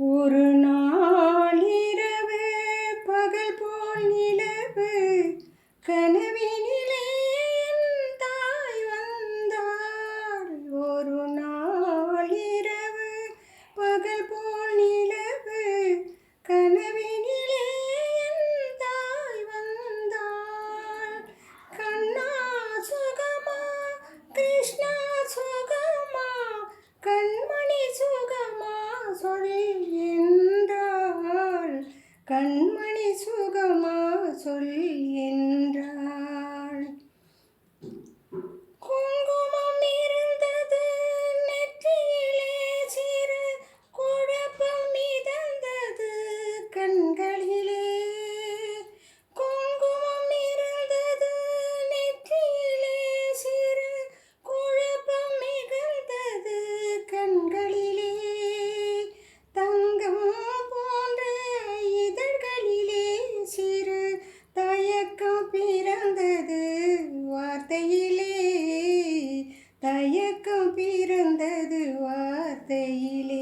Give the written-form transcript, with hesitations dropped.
ஒரு நாள் இரவு பகல் போல் நிலவு கனவினிலே என் தாய் வந்தாள். ஒரு நாள் இரவு பகல் போல் நிலவு கனவினிலே என் தாய் வந்தாள். கண்ணா சுகமா கிருஷ்ணா சுகமா கண்மணி சுகமா சொல் என்றாள். கண்மணி சுகமா சொல் என்றாள். குங்குமம் இருந்தது நெற்றியிலே, சிறு குழப்பம் மிதந்தது கண்களிலே. குங்குமம் இருந்தது நெற்றியிலே, சிறு குழப்பம் மிதந்தது கண்களிலே. தங்கம் போன்ற இதழ்களிலே சிறு தயக்கம் பிறந்தது வார்த்தையிலே. தயக்கம் பிறந்தது வார்த்தையிலே.